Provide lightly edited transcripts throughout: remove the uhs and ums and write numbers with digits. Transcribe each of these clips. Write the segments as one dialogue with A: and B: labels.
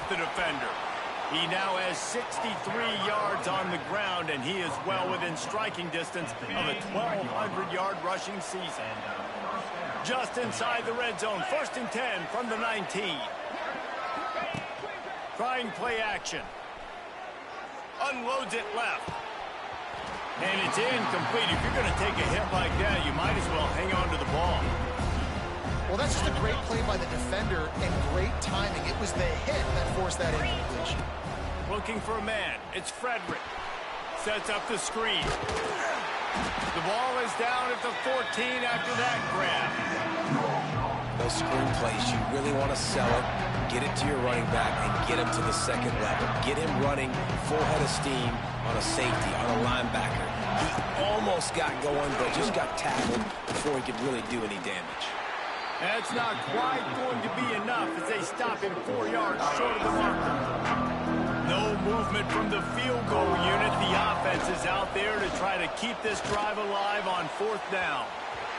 A: the defender. He now has 63 yards on the ground, and he is well within striking distance of a 1,200-yard rushing season. Just inside the red zone, 1st and 10 from the 19. Trying play action. Unloads it left. And it's incomplete. If you're going to take a hit like that, you might as well hang on to the ball.
B: Well, that's just a great play by the defender and great timing. It was the hit that forced that incompletion.
A: Looking for a man. It's Frederick. Sets up the screen. The ball is down at the 14 after that grab.
C: Those screen plays, you really want to sell it, get it to your running back, and get him to the second level. Get him running full head of steam on a safety, on a linebacker. He almost got going, but just got tackled before he could really do any damage.
A: That's not quite going to be enough as they stop him 4 yards short of the marker. No movement from the field goal unit. The offense is out there to try to keep this drive alive on 4th down.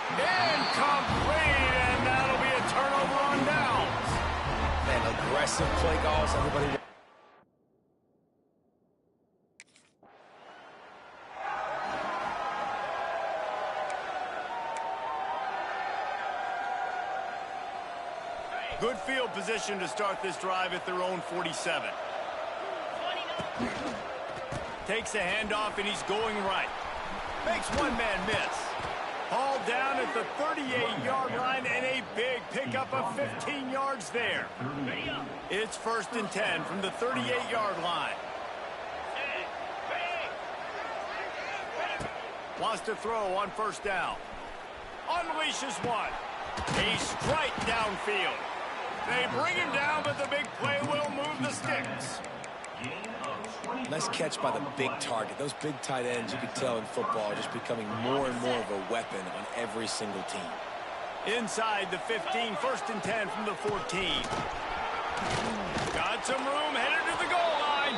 A: Incomplete, and that'll be a turnover on downs.
C: Man, aggressive play calls, everybody.
A: Good field position to start this drive at their own 47. Takes a handoff, and he's going right. Makes one man miss. Hauled down at the 38-yard line, and a big pickup of 15 yards there. It's 1st and 10 from the 38-yard line. Wants to throw on 1st down. Unleashes one. A strike downfield. They bring him down, but the big play will move the sticks.
C: Nice catch by the big target. Those big tight ends, you could tell in football, are just becoming more and more of a weapon on every single team.
A: Inside the 15, 1st and 10 from the 14. Got some room, headed to the goal line.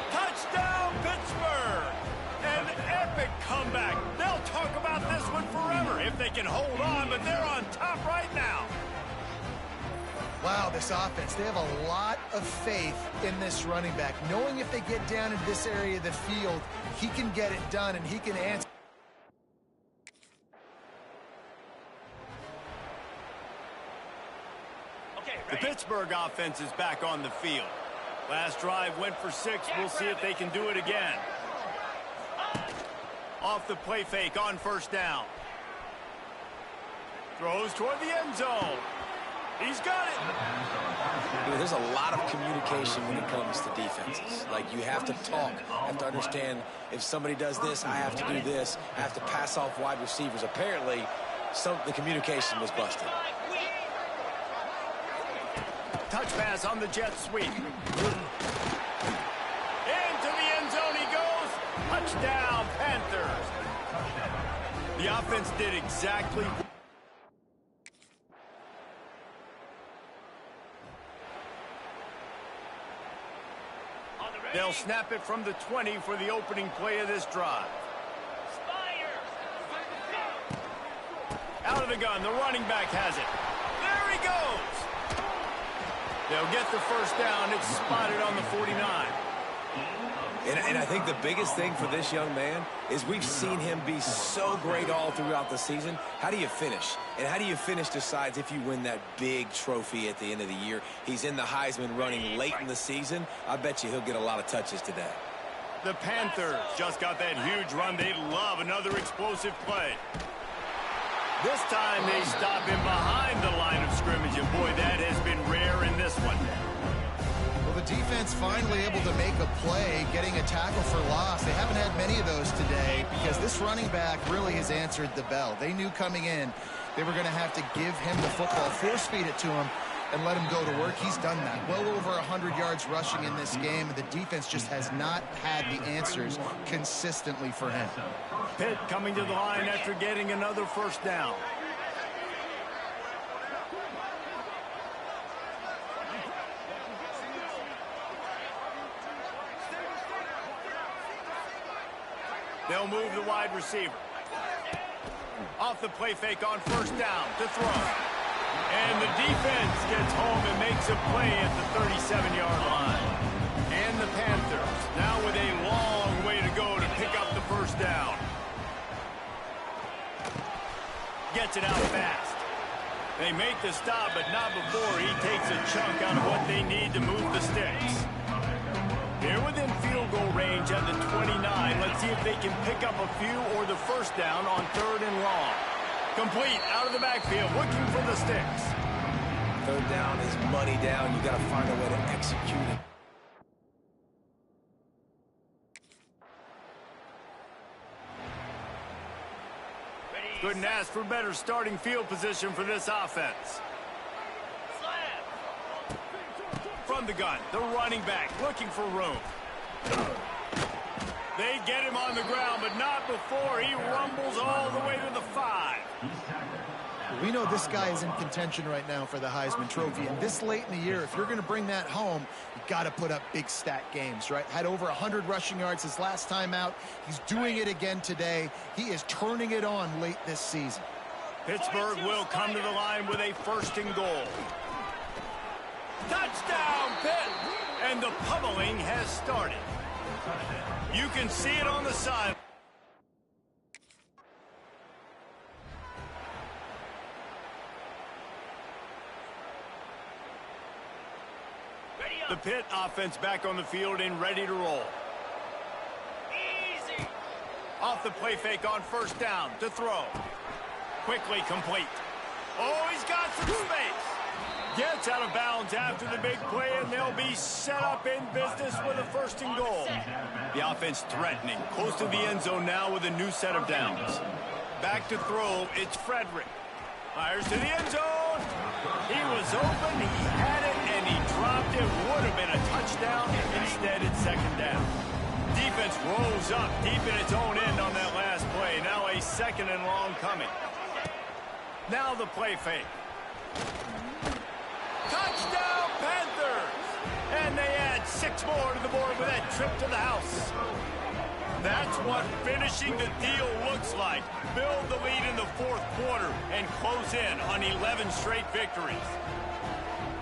A: Touchdown, Pittsburgh! An epic comeback. They'll talk about this one forever if they can hold on, but they're on top right now.
B: Wow, this offense, they have a lot of faith in this running back. Knowing if they get down in this area of the field, he can get it done and he can answer.
A: The Pittsburgh offense is back on the field. Last drive went for 6. We'll see if they can do it again. Off the play fake on 1st down. Throws toward the end zone. He's got it.
C: You know, there's a lot of communication when it comes to defenses. Like, you have to talk. You have to understand if somebody does this, I have to do this. I have to pass off wide receivers. Apparently, the communication was busted.
A: Touch pass on the jet sweep. Into the end zone he goes. Touchdown, Panthers. The offense did exactly. They'll snap it from the 20 for the opening play of this drive. Out of the gun, the running back has it. There he goes. They'll get the 1st down. It's spotted on the 49.
C: And I think the biggest thing for this young man is we've seen him be so great all throughout the season. How do you finish? And how do you finish decides if you win that big trophy at the end of the year. He's in the Heisman running late in the season. I bet you he'll get a lot of touches today.
A: The Panthers just got that huge run. They love another explosive play. This time they stop him behind the line of scrimmage, and boy, that has been rare in this one.
B: Well, the defense finally able to make a play, getting a tackle for loss. They haven't had many of those today because this running back really has answered the bell. They knew coming in they were going to have to give him the football, force feed it to him, and let him go to work. He's done that. Well over 100 yards rushing in this game, and the defense just has not had the answers consistently for him.
A: Pitt coming to the line after getting another 1st down. They'll move the wide receiver. Off the play fake on 1st down to throw. And the defense gets home and makes a play at the 37-yard line. And the Panthers now with a long way to go to pick up the first down. Gets it out fast. They make the stop, but not before he takes a chunk out of what they need to move the sticks. They're within field goal range at the 29. Let's see if they can pick up a few or the first down on 3rd and long. Complete out of the backfield, looking for the sticks.
C: 3rd down is money down. You got to find a way to execute it.
A: Couldn't ask for better starting field position for this offense. From the gun, the running back looking for room. They get him on the ground, but not before he rumbles all the way to the 5.
B: We know this guy is in contention right now for the Heisman Trophy, and this late in the year, if you're going to bring that home, you got to put up big stat games, right? Had over 100 rushing yards his last time out. He's doing it again today. He is turning it on late this season.
A: Pittsburgh will come to the line with a 1st and goal. Touchdown, Pitt! And the pummeling has started. You can see it on the side. The Pitt offense back on the field and ready to roll. Easy. Off the play fake on 1st down to throw. Quickly complete. Oh, he's got some space. Gets out of bounds after the big play, and they'll be set up in business with a 1st and goal. The offense threatening. Close to the end zone now with a new set of downs. Back to throw, it's Frederick. Fires to the end zone. He was open, he had it, and he dropped it. Would have been a touchdown. Instead, it's 2nd down. Defense rolls up deep in its own end on that last play. Now a 2nd and long coming. Now the play fake. Touchdown, Panthers! And they add 6 more to the board with that trip to the house. That's what finishing the deal looks like. Build the lead in the 4th quarter and close in on 11 straight victories.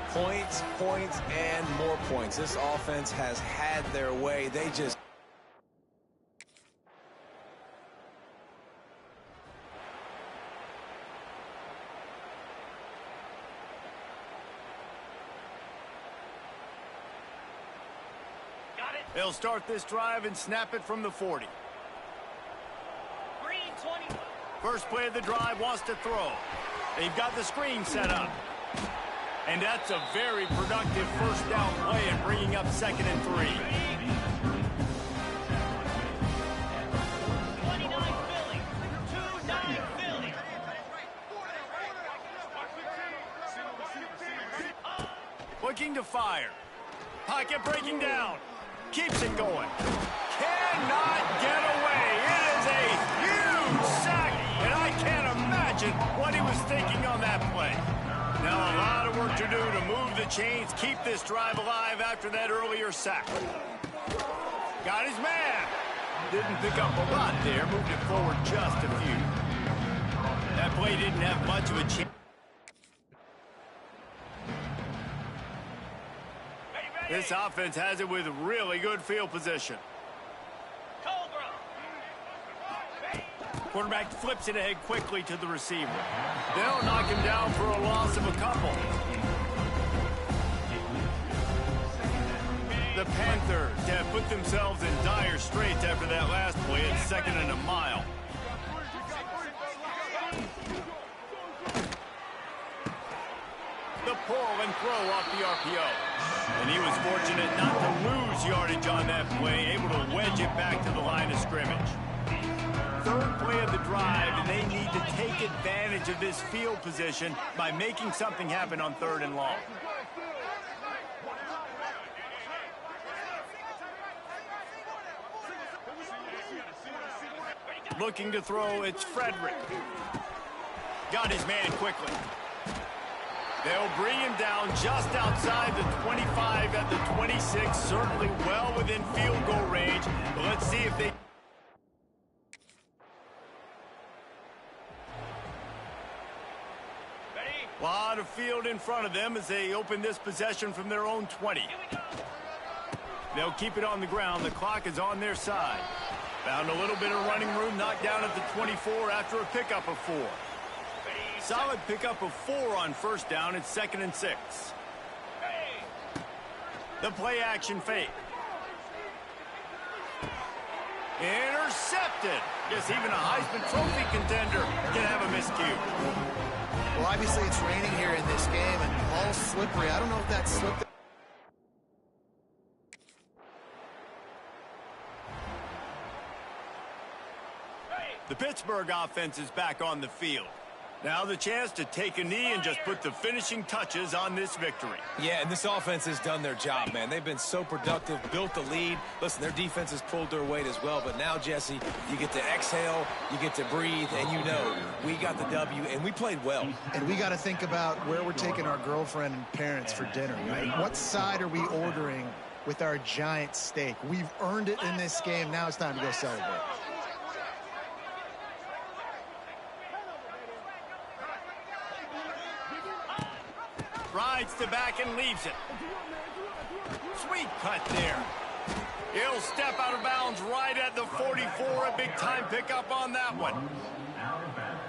C: Points, points, and more points. This offense has had their way. They just...
A: They'll start this drive and snap it from the 40.
D: Green 20.
A: First play of the drive, wants to throw. They've got the screen set up. And that's a very productive 1st down play and bringing up 2nd and 3.
D: 29 Philly. 2-9 Philly.
A: Looking to fire. Pocket breaking down. Keeps it going. Cannot get away. It is a huge sack, and I can't imagine what he was thinking on that play. Now a lot of work to do to move the chains, keep this drive alive after that earlier sack. Got his man. Didn't pick up a lot there, moved it forward just a few. That play didn't have much of a chance. This offense has it with really good field position. Quarterback flips it ahead quickly to the receiver. They'll knock him down for a loss of a couple. The Panthers have put themselves in dire straits after that last play. It's 2nd and a mile. The pull and throw off the RPO. And he was fortunate not to lose yardage on that play, able to wedge it back to the line of scrimmage. 3rd play of the drive, and they need to take advantage of this field position by making something happen on 3rd and long. Looking to throw, it's Frederick. Got his man quickly. They'll bring him down just outside the 25 at the 26, certainly well within field goal range. But let's see if they... Lot lot of field in front of them as they open this possession from their own 20. They'll keep it on the ground. The clock is on their side. Found a little bit of running room, knocked down at the 24 after a pickup of 4. Solid pickup of 4 on first down. It's 2nd and 6. The play action fake. Intercepted. Guess even a Heisman Trophy contender can have a miscue.
B: Well, obviously it's raining here in this game and all slippery. I don't know if that slipped.
A: The Pittsburgh offense is back on the field. Now the chance to take a knee and just put the finishing touches on this victory.
C: Yeah, and this offense has done their job, man. They've been so productive, built the lead. Listen, their defense has pulled their weight as well. But now, Jesse, you get to exhale, you get to breathe, and you know we got the W, and we played well.
B: And we got to think about where we're taking our girlfriend and parents for dinner, right? What side are we ordering with our giant steak? We've earned it in this game. Now it's time to go celebrate.
A: Rides to back and leaves it. Sweet cut there. He'll step out of bounds right at the 44. A big-time pickup on that one.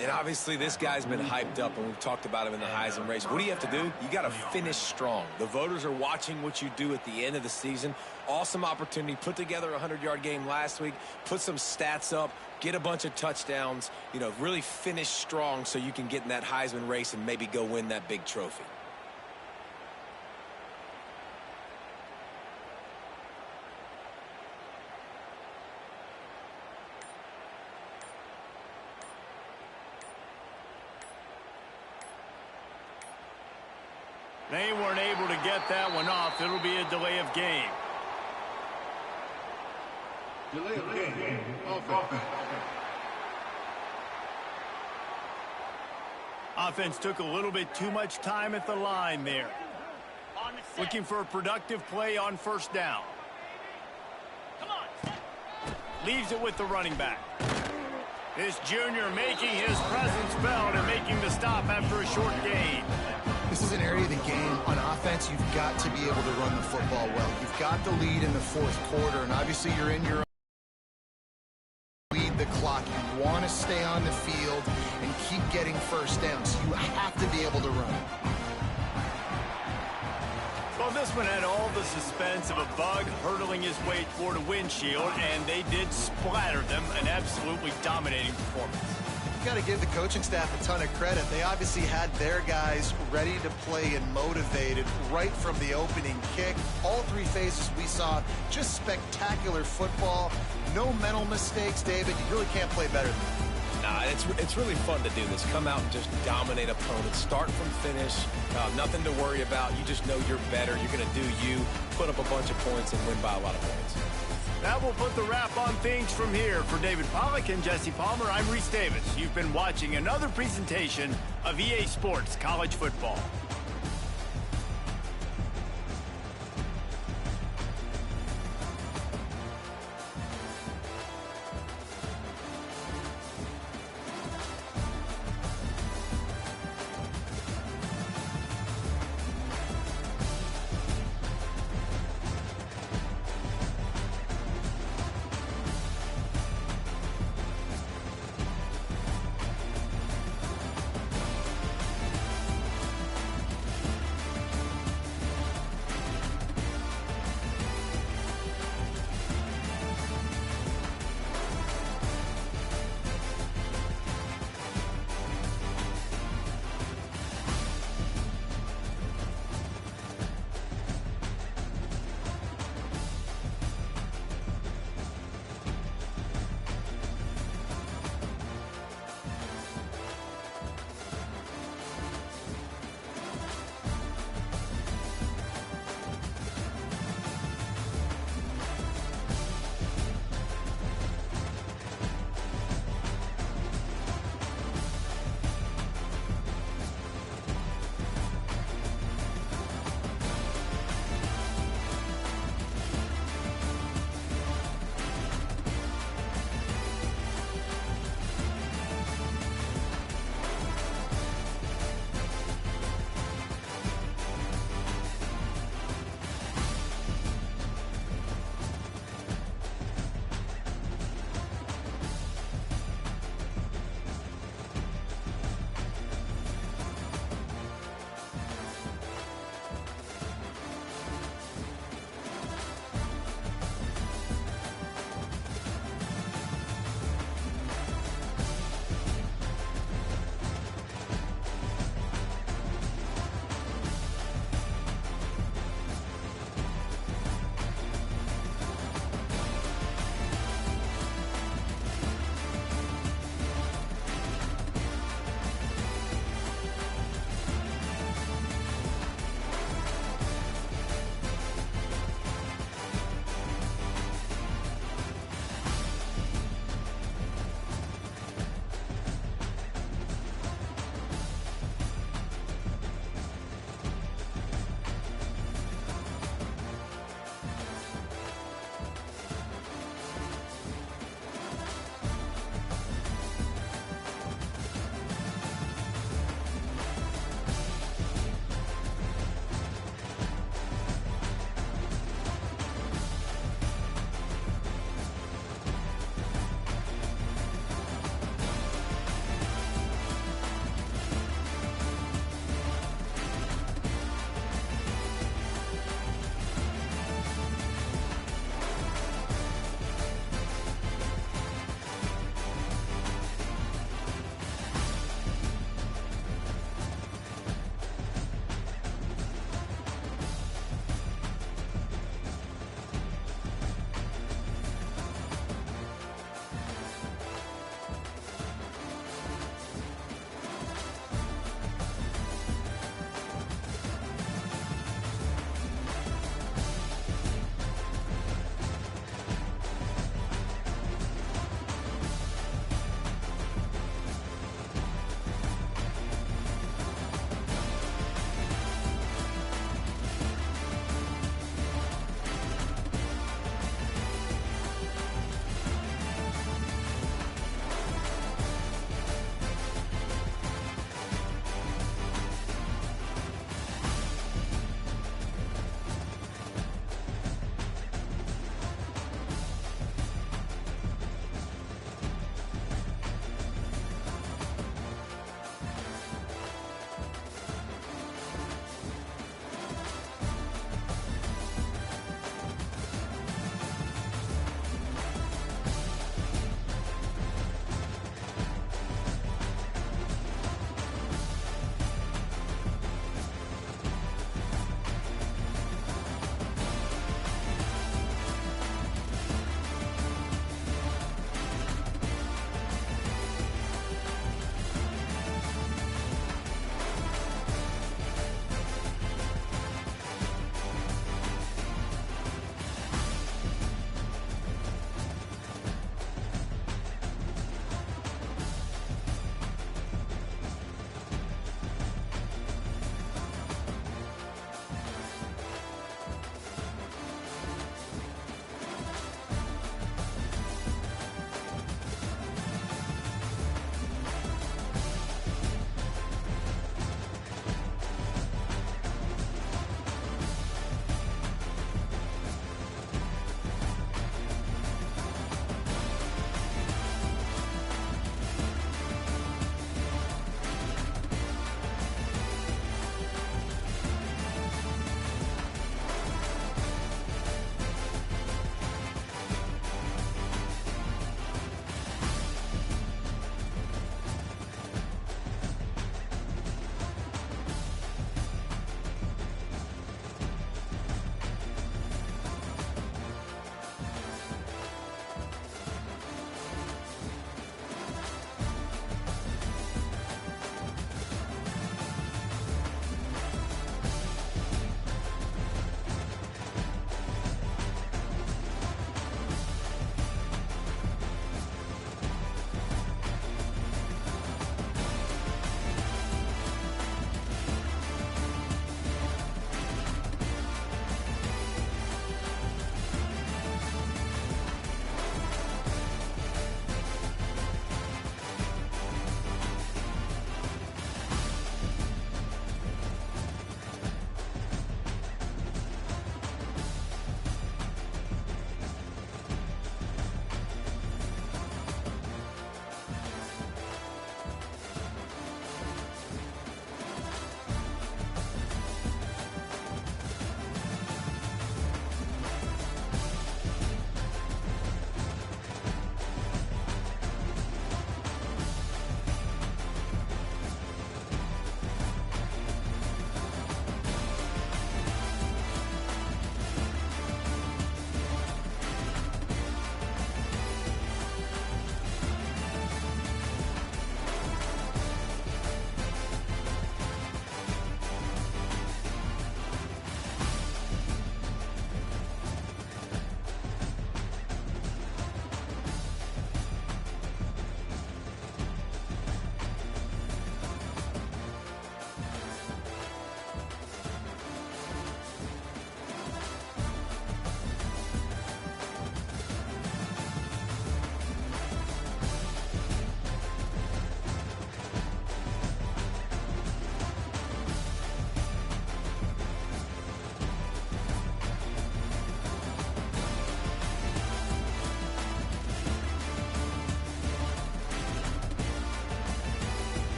C: And obviously this guy's been hyped up, and we've talked about him in the Heisman race. What do you have to do? You got to finish strong. The voters are watching what you do at the end of the season. Awesome opportunity. Put together a 100-yard game last week. Put some stats up. Get a bunch of touchdowns. You know, really finish strong so you can get in that Heisman race and maybe go win that big trophy.
A: They weren't able to get that one off. It'll be a delay of game.
E: Delay of game. Offense.
A: Offense took a little bit too much time at the line there. Looking for a productive play on first down. Leaves it with the running back. This junior making his presence felt and making the stop after a short gain.
B: This is an area of the game. On offense, you've got to be able to run the football well. You've got the lead in the fourth quarter, and obviously you're in your own lead the clock. You want to stay on the field and keep getting first down, so you have to be able to run.
A: Well, this one had all the suspense of a bug hurtling his way toward a windshield, and they did splatter them. An absolutely dominating performance.
B: You got to give the coaching staff a ton of credit. They obviously had their guys ready to play and motivated right from the opening kick. All 3 phases we saw, just spectacular football. No mental mistakes, David. You really can't play better than that.
C: Nah, it's really fun to do this. Come out and just dominate opponents. Start from finish. Nothing to worry about. You just know you're better. You're going to do you, put up a bunch of points, and win by a lot of points.
A: That will put the wrap on things from here. For David Pollack and Jesse Palmer, I'm Reese Davis. You've been watching another presentation of EA Sports College Football.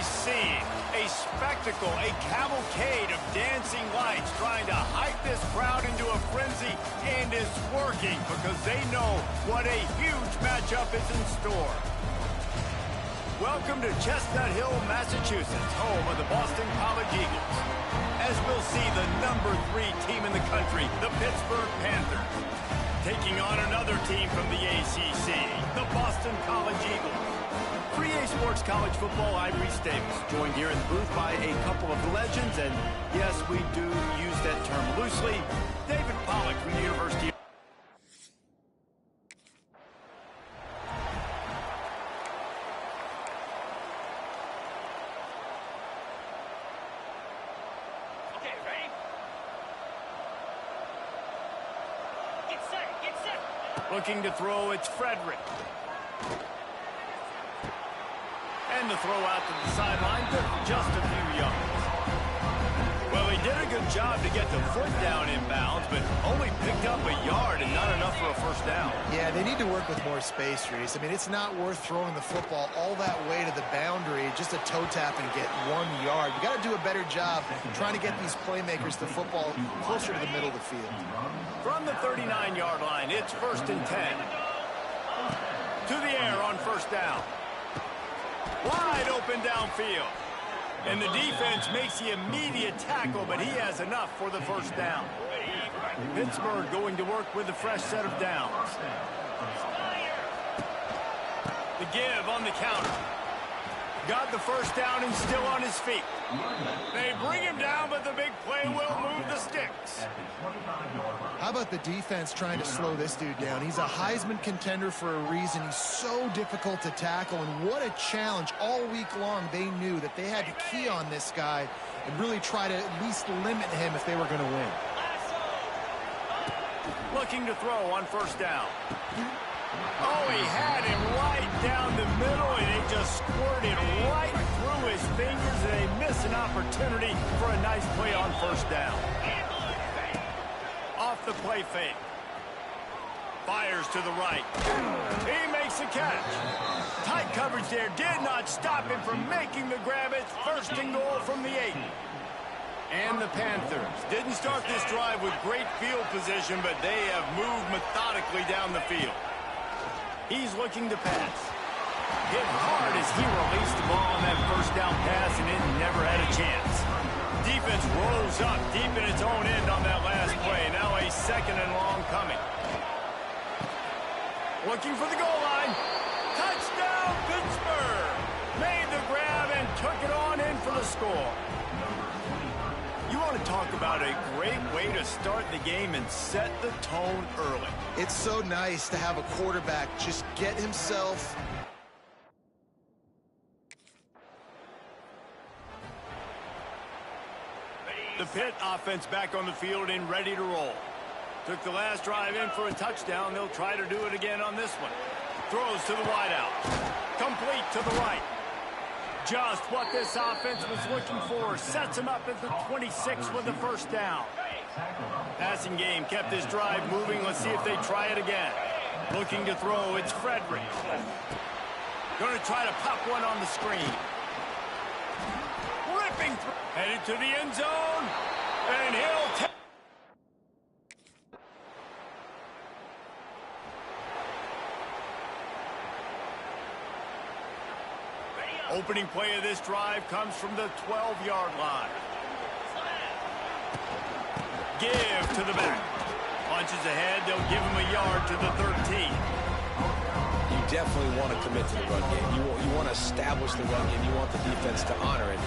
A: he's seeing. A spectacle, a cavalcade of dancing lights trying to hype this crowd into a frenzy, and it's working because they know what a huge matchup is in store. Welcome to Chestnut Hill, Massachusetts, home of the Boston College Eagles. As we'll see the #3 team in the country, the Pittsburgh Panthers, taking on another team from the ACC, the Boston College Eagles. For EA Sports College Football, I'm Reese Davis, joined here in the booth by a couple of legends, and yes, we do use that term loosely, David Pollack from the University of...
D: Okay, ready? Get set, get set.
A: Looking to throw, it's Frederick. And the throw out to the sideline took just a few yards. Well, he did a good job to get the foot down inbounds, but only picked up a yard and not enough for a first down.
B: Yeah, they need to work with more space, Reese. I mean, it's not worth throwing the football all that way to the boundary, just a toe tap and get 1 yard. You got to do a better job trying to get these playmakers the football closer to the middle of the field.
A: From the 39-yard line, it's 1st and 10. To the air on first down. Wide open downfield. And the defense makes the immediate tackle, but he has enough for the first down. Pittsburgh going to work with a fresh set of downs. The give on the counter. Got the first down and still on his feet. They bring him down, but the big play will move the sticks.
B: How about the defense trying to slow this dude down? He's a Heisman contender for a reason. He's so difficult to tackle, and what a challenge. All week long, they knew that they had to key on this guy and really try to at least limit him if they were going to win.
A: Looking to throw on first down. Oh, he had him right down the middle, and it just squirted right through his fingers, and they miss an opportunity for a nice play on first down. Off the play fake. Fires to the right. He makes the catch. Tight coverage there did not stop him from making the grab. It's 1st and goal from the 8. And the Panthers didn't start this drive with great field position, but they have moved methodically down the field. He's looking to pass. Hit hard as he released the ball on that first down pass, and it never had a chance. Defense rolls up deep in its own end on that last play. Now a 2nd and long coming. Looking for the goal line. Touchdown, Pittsburgh! Made the grab and took it on in for the score. You want to talk about a great way to start the game and set the tone early.
B: It's so nice to have a quarterback just get himself...
A: The Pitt offense back on the field and ready to roll. Took the last drive in for a touchdown. They'll try to do it again on this one. Throws to the wideout. Complete to the right. Just what this offense was looking for. Sets him up at the 26 with the first down. Passing game kept this drive moving. Let's see if they try it again. Looking to throw, it's Frederick. Going to try to pop one on the screen. Ripping through. Headed to the end zone. And he'll take. Opening play of this drive comes from the 12-yard line. Give to the back. Punches ahead. They'll give him a yard to the 13.
C: You definitely want to commit to the run game. You want to establish the run game. You want the defense to honor it.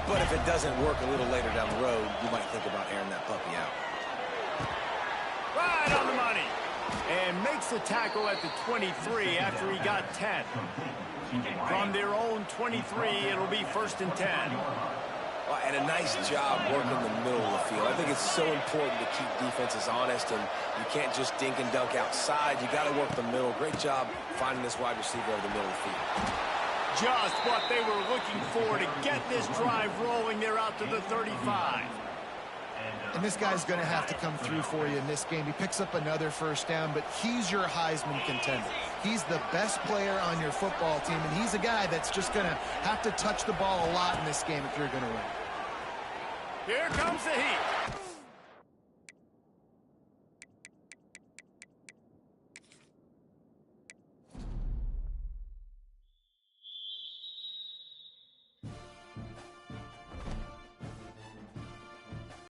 C: But if it doesn't work a little later down the road, you might think about airing that puppy out.
A: Right on the money. And makes the tackle at the 23 after he got 10. From their own 23, it'll be 1st and 10.
C: Well, and a nice job working the middle of the field. I think it's so important to keep defenses honest, and you can't just dink and dunk outside. You got to work the middle. Great job finding this wide receiver over the middle of the field.
A: Just what they were looking for to get this drive rolling. They're out to the 35.
B: And this guy's going to have to come through for you in this game. He picks up another first down, but he's your Heisman contender. He's the best player on your football team, and he's a guy that's just going to have to touch the ball a lot in this game if you're going to win.
A: Here comes the heat.